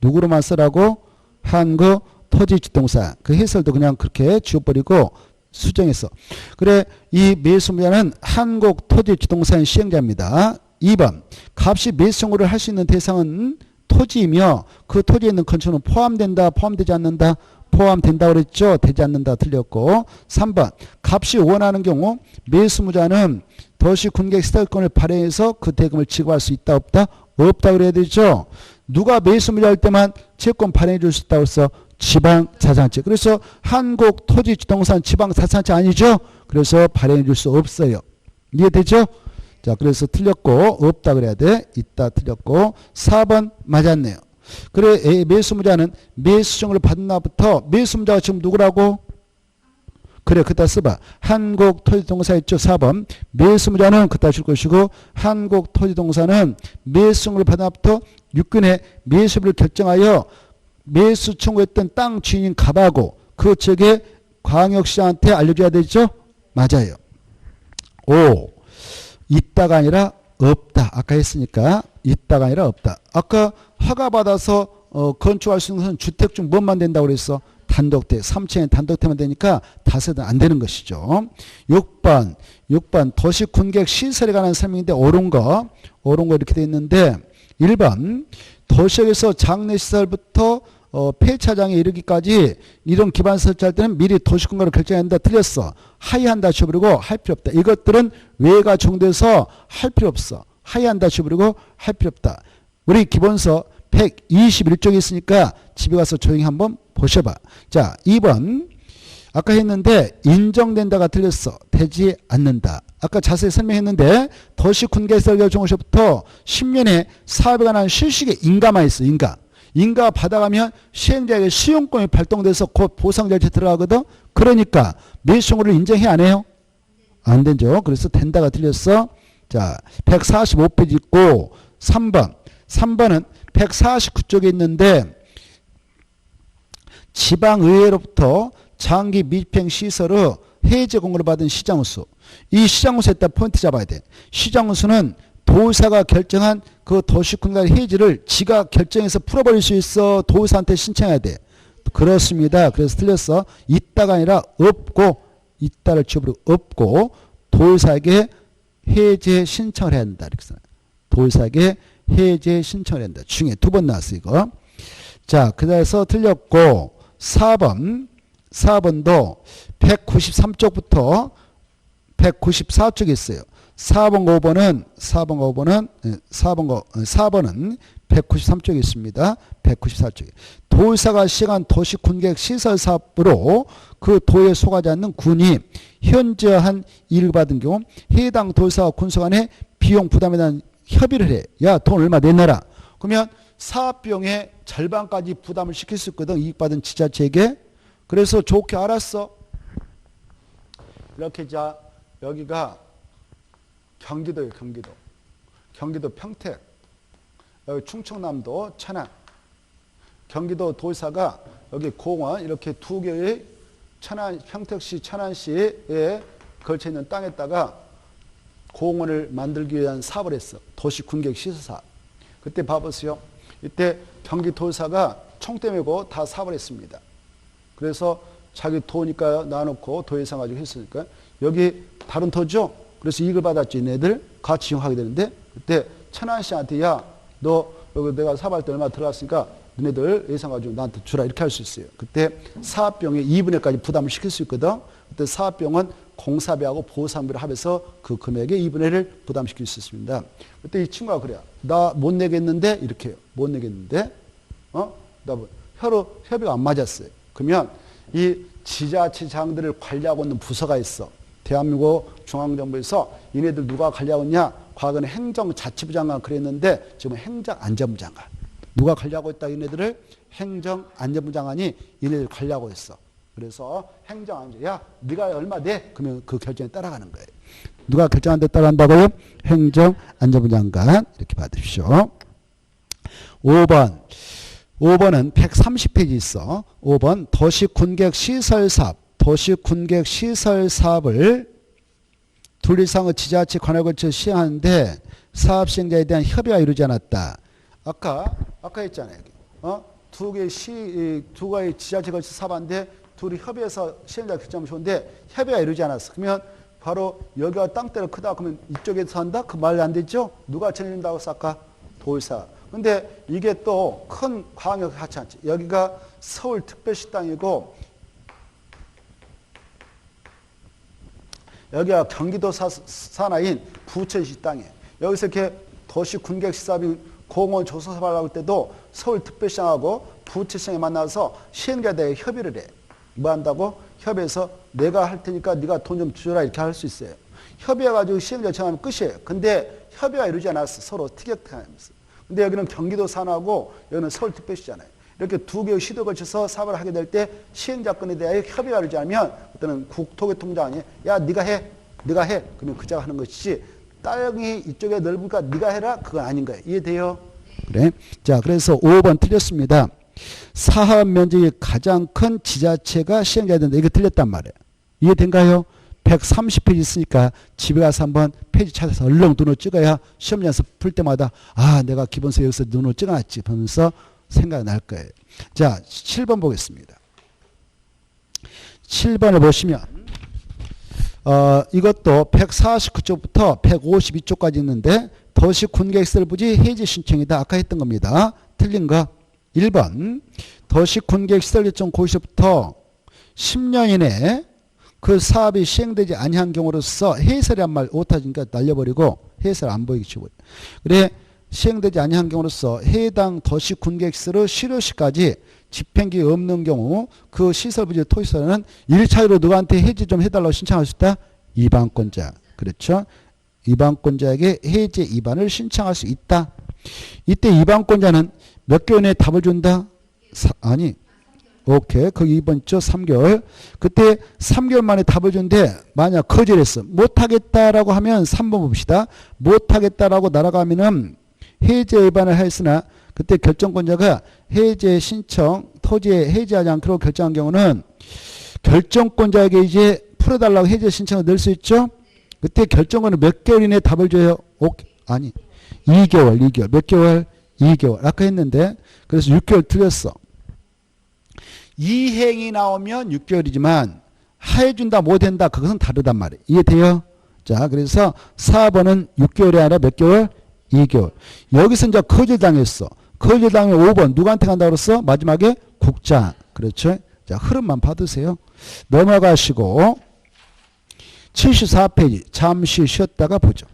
누구로만 쓰라고? 한국토지주택공사. 그 해설도 그냥 그렇게 지워버리고 수정했어. 그래 이 매수자는 한국토지주택공사의 시행자입니다. 2번 값이 매수 청구를 할 수 있는 대상은 토지이며 그 토지에 있는 건축은 포함된다 포함되지 않는다 포함된다 그랬죠. 되지 않는다 틀렸고 3번 값이 원하는 경우 매수자는 도시군계획 시설권을 발행해서 그 대금을 지급할 수 있다 없다? 없다 그래야 되죠. 누가 매수자일 때만 채권 발행해 줄 수 있다고 해서 지방자산채. 그래서 한국토지주택공사는 지방자산채 아니죠. 그래서 발행해 줄 수 없어요. 이해되죠? 자, 그래서 틀렸고 없다 그래야 돼. 있다 틀렸고 4번 맞았네요. 그래 매수자는 매수청구를 받은 날부터 매수자가 지금 누구라고? 그래 그따 써봐. 한국토지동사 있죠. 4번 매수자는 그따 줄 것이고 한국토지동사는 매수청구를 받은 날부터 6gün의 매수비를 결정하여 매수 청구했던 땅 주인인 갑하고 그 측에 광역시장한테 알려줘야 되죠? 맞아요. 5. 있다가 아니라 없다. 아까 했으니까 있다가 아니라 없다. 아까 허가받아서 건축할 수 있는 것은 주택 중 뭐만 된다고 그랬어? 단독대. 3층에 단독대만 되니까 다세대는 안 되는 것이죠. 6번 도시군객 시설에 관한 설명인데 옳은 거 이렇게 돼 있는데 1번 도시역에서 장례시설부터 폐차장에 이르기까지 이런 기반 설치할 때는 미리 도시군가로 결정해야 한다. 틀렸어. 하이한다 쳐버리고 할 필요 없다. 이것들은 외가 정돼서 할 필요 없어. 하이한다 쳐버리고 할 필요 없다. 우리 기본서 121쪽에 있으니까 집에 가서 조용히 한번 보셔봐. 자, 2번 아까 했는데 인정된다가 틀렸어. 되지 않는다. 아까 자세히 설명했는데 도시군계설계 종호시부터 10년에 사업에 관한 실식에 인가만 있어. 인가 받아가면 시행자에게 시용권이 발동돼서 곧 보상 절차에 들어가거든. 그러니까 매수청구를 인정해 안 해요? 안 되죠. 그래서 된다가 틀렸어. 자, 145페이지 있고 3번은 149쪽에 있는데 지방의회로부터 장기 밀평시설의 해제 공고를 받은 시장우수. 이 시장우수에 따라 포인트 잡아야 돼. 시장우수는 도의사가 결정한 그 도시군가 해지를 지가 결정해서 풀어버릴 수 있어. 도의사한테 신청해야 돼. 그렇습니다. 그래서 틀렸어. 있다가 아니라 없고, 있다를 지워버리고 없고 도의사에게 해제 신청을 해야 한다. 이렇게 써. 도의사에게 해제 신청을 해야 한다. 중에 2번 나왔어 이거. 자, 그래서 틀렸고 4번도 193쪽부터 194쪽에 있어요. 4번과 5번은 193쪽에 있습니다. 194쪽에. 도의사가 시행한 도시군객 시설사업으로 그 도에 속하지 않는 군이 현저한 이익을 받은 경우 해당 도의사와 군수 간에 비용 부담에 대한 협의를 해. 야, 돈 얼마 내놔라. 그러면 사업비용의 절반까지 부담을 시킬 수 있거든. 이익받은 지자체에게. 그래서 좋게 알았어. 이렇게 자, 여기가 경기도예요. 경기도 평택. 여기 충청남도 천안. 경기도 도의사가 여기 공원 이렇게 2개의 천안, 평택시, 천안시에 걸쳐 있는 땅에다가 공원을 만들기 위한 사업을 했어. 도시군객 시설사업. 그때 봐보세요. 이때 경기도의사가 총대 메고 다 사업을 했습니다. 그래서 자기 도니까 놔놓고 도의사 가지고 했으니까 여기 다른 터죠. 그래서 이익을 받았죠. 얘네들 같이 이용하게 되는데 그때 천안시한테 야, 너 여기 내가 사업할 때 얼마 들어갔으니까 너네들 예산 가지고 나한테 주라 이렇게 할 수 있어요. 그때 사업비용의 2분의 1까지 부담을 시킬 수 있거든. 그때 사업비용은 공사비하고 보상비를 합해서 그 금액의 2분의 1을 부담시킬 수 있습니다. 그때 이 친구가 그래요. 나 못 내겠는데 이렇게 해요. 못 내겠는데 나 협의가 안 맞았어요. 그러면 이 지자체장들을 관리하고 있는 부서가 있어. 대한민국 중앙정부에서 이네들 누가 관리하고 있냐? 과거는 행정자치부 장관 그랬는데 지금은 행정안전부 장관. 누가 관리하고 있다 이네들을 행정안전부 장관이 이네들 관리하고 있어. 그래서 행정안전, 야, 네가 얼마 내? 그러면 그 결정에 따라가는 거예요. 누가 결정한 데 따라간다고요? 행정안전부 장관. 이렇게 받으십시오. 5번은 130페이지 있어. 5번 도시군객 시설사업을 둘 이상의 지자체 관할 걸쳐 시행하는데 사업 시행자에 대한 협의가 이루어지지 않았다. 아까 했잖아요. 두 개의 지자체 걸쳐 사업하는데 둘이 협의해서 시행자 결정하면 좋은데 협의가 이루어지지 않았어. 그러면 바로 여기가 땅대로 크다 그러면 이쪽에서 한다? 그 말 안 되죠? 누가 정해준다고 했어? 아까 도의사. 근데 이게 또 큰 광역이 같지 않지. 여기가 서울특별시 땅이고 여기가 경기도 산하인 부천시 땅이에요. 여기서 이렇게 도시군객시사업이 공원 조성사업을 할 때도 서울특별시장하고 부천시장에 만나서 시행자들에게 협의를 해. 뭐 한다고? 협의해서 내가 할 테니까 네가 돈 좀 주라 이렇게 할 수 있어요. 협의해가지고 시행자 정하면 끝이에요. 근데 협의가 이루어지지 않았어. 서로 티격태격하면서. 근데 여기는 경기도 산하고 여기는 서울특별시잖아요. 이렇게 두 개의 시도에 걸쳐서 사업을 하게 될 때 시행자권에 대하여 협의가 이루어지지 않으면 그때는 국토교통장관이 야 네가 해. 그러면 그자가 하는 것이지 땅이 이쪽에 넓으니까 네가 해라. 그건 아닌 거예요. 이해돼요? 그래. 자, 그래서 5번 틀렸습니다. 사업 면적이 가장 큰 지자체가 시행해야 된다. 이거 틀렸단 말이에요. 이해된가요? 130페이지 있으니까 집에 가서 한번 페이지 찾아서 얼른 눈으로 찍어야 시험 연습 풀 때마다 아 내가 기본서 여기서 눈으로 찍어놨지 하면서 생각날 거예요. 자 7번 보겠습니다. 7번을 보시면 이것도 149쪽부터 152쪽까지 있는데 도시군계시설부지 해제 신청이다. 아까 했던 겁니다. 틀린 거 1번 도시군계시설 예정 고시부터 10년 이내에 그 사업이 시행되지 아니한 경우로서 해설이란 말 오타지니까 날려버리고 해설 안 보이게 치고 그래 시행되지 아니한 경우로서 해당 도시군계시설의 실효시까지 집행기 없는 경우 그 시설부지 토지서는 1차로 누구한테 해제 좀 해달라고 신청할 수 있다? 이반권자. 그렇죠? 이반권자에게 해제 이반을 신청할 수 있다. 이때 이반권자는 몇 개월 내에 답을 준다? 아니 오케이. 거기 2번 있죠? 3개월. 그때 3개월 만에 답을 준대. 만약 거절했어. 못하겠다라고 하면 3번 봅시다. 못하겠다라고 날아가면은 해제 위반을 하였으나 그때 결정권자가 해제 신청, 토지에 해제하지 않기로 결정한 경우는 결정권자에게 이제 풀어달라고 해제 신청을 넣을 수 있죠? 그때 결정권은 몇 개월 이내에 답을 줘요? 아니. 2개월. 몇 개월? 2개월. 아까 했는데. 그래서 6개월 틀렸어. 이행이 나오면 6개월이지만 해준다 못한다 그것은 다르단 말이에요. 이해돼요? 자 그래서 4번은 6개월이 아니라 몇 개월? 2개월. 여기서 이제 거절당했어. 거절당하면 5번 누구한테 간다고 그랬어? 마지막에 국장. 그렇죠? 자 흐름만 받으세요. 넘어가시고 74페이지 잠시 쉬었다가 보죠.